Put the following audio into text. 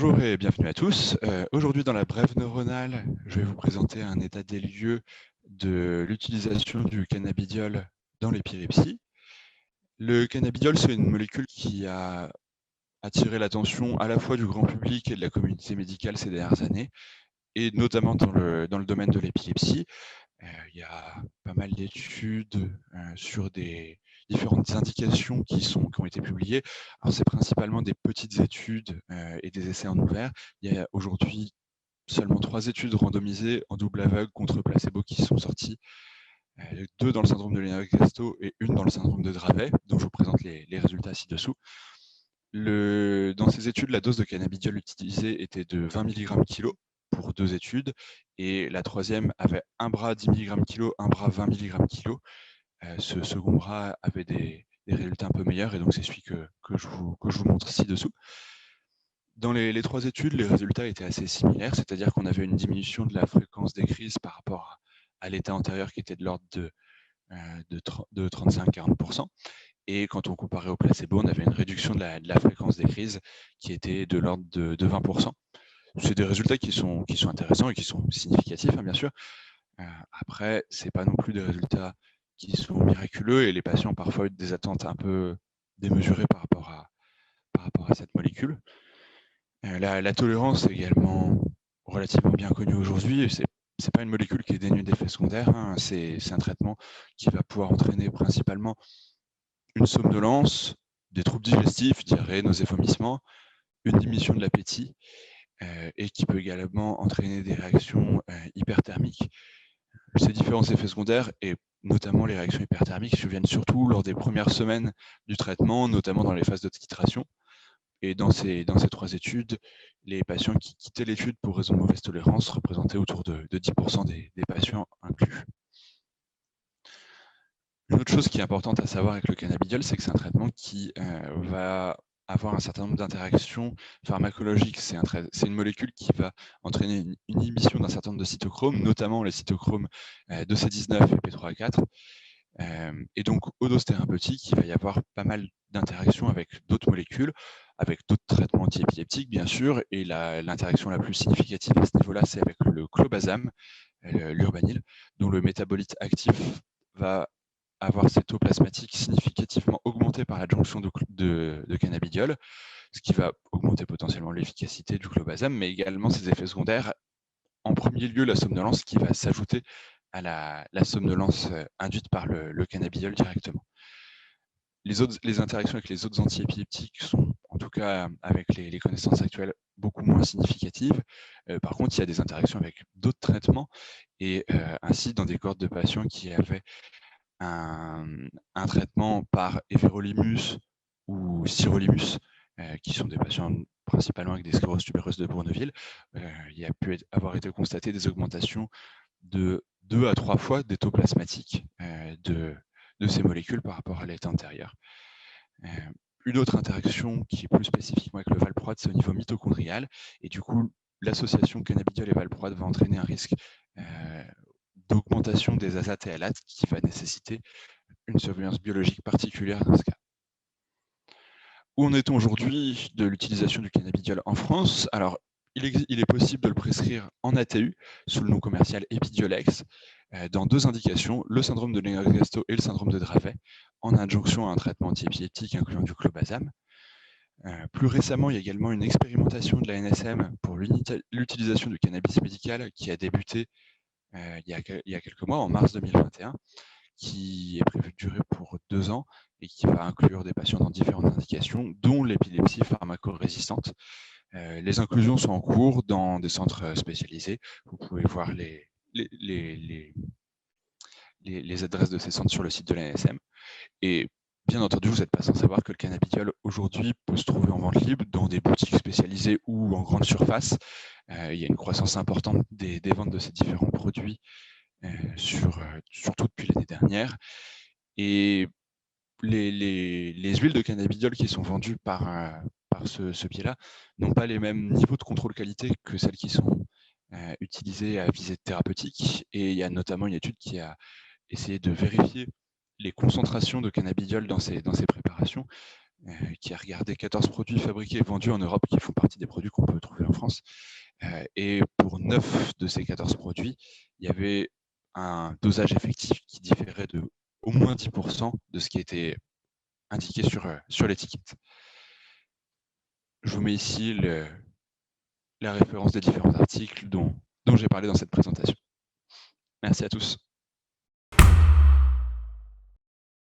Bonjour et bienvenue à tous. Aujourd'hui dans la brève neuronale, je vais vous présenter un état des lieux de l'utilisation du cannabidiol dans l'épilepsie. Le cannabidiol, c'est une molécule qui a attiré l'attention à la fois du grand public et de la communauté médicale ces dernières années, et notamment dans le domaine de l'épilepsie. Il y a pas mal d'études sur des différentes indications qui ont été publiées. Alors, c'est principalement des petites études et des essais en ouvert. Il y a aujourd'hui seulement 3 études randomisées en double aveugle contre placebo qui sont sorties, 2 dans le syndrome de Lennox-Gastaut et 1 dans le syndrome de Dravet, dont je vous présente les résultats ci-dessous. Dans ces études, la dose de cannabidiol utilisée était de 20 mg kg pour 2 études, et la troisième avait un bras 10 mg kg, un bras 20 mg kg. Ce second bras avait des résultats un peu meilleurs, et donc c'est celui que je vous montre ci-dessous. Dans les 3 études, les résultats étaient assez similaires, c'est-à-dire qu'on avait une diminution de la fréquence des crises par rapport à l'état antérieur qui était de l'ordre de 35-40%. Et quand on comparait au placebo, on avait une réduction de la fréquence des crises qui était de l'ordre de 20%. C'est des résultats qui sont intéressants et qui sont significatifs, bien sûr. Après, ce n'est pas non plus des résultats qui sont miraculeux, et les patients parfois ont des attentes un peu démesurées par rapport à cette molécule. La tolérance est également relativement bien connue aujourd'hui. Ce n'est pas une molécule qui est dénuée d'effets secondaires. C'est un traitement qui va pouvoir entraîner principalement une somnolence, des troubles digestifs, diarrhée, nausées, vomissements, une diminution de l'appétit, et qui peut également entraîner des réactions hyperthermiques. Ces différents effets secondaires, et notamment les réactions hyperthermiques, surviennent surtout lors des premières semaines du traitement, notamment dans les phases de titration. Et dans ces 3 études, les patients qui quittaient l'étude pour raison de mauvaise tolérance représentaient autour de 10% des patients inclus. Une autre chose qui est importante à savoir avec le cannabidiol, c'est que c'est un traitement qui va avoir un certain nombre d'interactions pharmacologiques. C'est une molécule qui va entraîner une inhibition d'un certain nombre de cytochromes, notamment les cytochromes 2C19 et P3A4. Et donc, aux doses thérapeutiques, il va y avoir pas mal d'interactions avec d'autres molécules, avec d'autres traitements antiépileptiques, bien sûr, et l'interaction la plus significative à ce niveau-là, c'est avec le clobazam, l'urbanil, dont le métabolite actif va avoir ses taux plasmatiques significativement augmentés par l'adjonction de cannabidiol, ce qui va augmenter potentiellement l'efficacité du clobazam, mais également ses effets secondaires. En premier lieu, la somnolence qui va s'ajouter à la somnolence induite par le cannabidiol directement. Les interactions avec les autres antiépileptiques sont, en tout cas avec les connaissances actuelles, beaucoup moins significatives. Par contre, il y a des interactions avec d'autres traitements, et ainsi, dans des cohortes de patients qui avaient un traitement par everolimus ou sirolimus, qui sont des patients principalement avec des scléroses tubéreuses de Bourneville, il a pu avoir été constaté des augmentations de 2 à 3 fois des taux plasmatiques de ces molécules par rapport à l'état antérieur. Une autre interaction qui est plus spécifiquement avec le valproate, c'est au niveau mitochondrial, et du coup, l'association cannabidiol et valproate va entraîner un risque d'augmentation des azathéalates qui va nécessiter une surveillance biologique particulière dans ce cas. Où en est-on aujourd'hui de l'utilisation du cannabidiol en France? Alors, il est possible de le prescrire en ATU sous le nom commercial Epidiolex dans 2 indications, le syndrome de Lennox-Gastaut et le syndrome de Dravet, en adjonction à un traitement antiépileptique incluant du clobazam. Plus récemment, il y a également une expérimentation de la NSM pour l'utilisation du cannabis médical qui a débuté il y a quelques mois, en mars 2021, qui est prévu de durer pour 2 ans et qui va inclure des patients dans différentes indications, dont l'épilepsie pharmacorésistante. Les inclusions sont en cours dans des centres spécialisés. Vous pouvez voir les adresses de ces centres sur le site de l'ANSM. Et bien entendu, vous n'êtes pas sans savoir que le cannabidiol aujourd'hui peut se trouver en vente libre dans des boutiques spécialisées ou en grande surface. Il y a une croissance importante des ventes de ces différents produits, surtout depuis l'année dernière. Et les huiles de cannabidiol qui sont vendues par ce biais-là n'ont pas les mêmes niveaux de contrôle qualité que celles qui sont utilisées à visée thérapeutique. Et il y a notamment une étude qui a essayé de vérifier les concentrations de cannabidiol dans ces préparations. qui a regardé 14 produits fabriqués et vendus en Europe qui font partie des produits qu'on peut trouver en France. Et pour 9 de ces 14 produits, il y avait un dosage effectif qui différait de au moins 10% de ce qui était indiqué sur l'étiquette. Je vous mets ici la référence des différents articles dont j'ai parlé dans cette présentation. Merci à tous.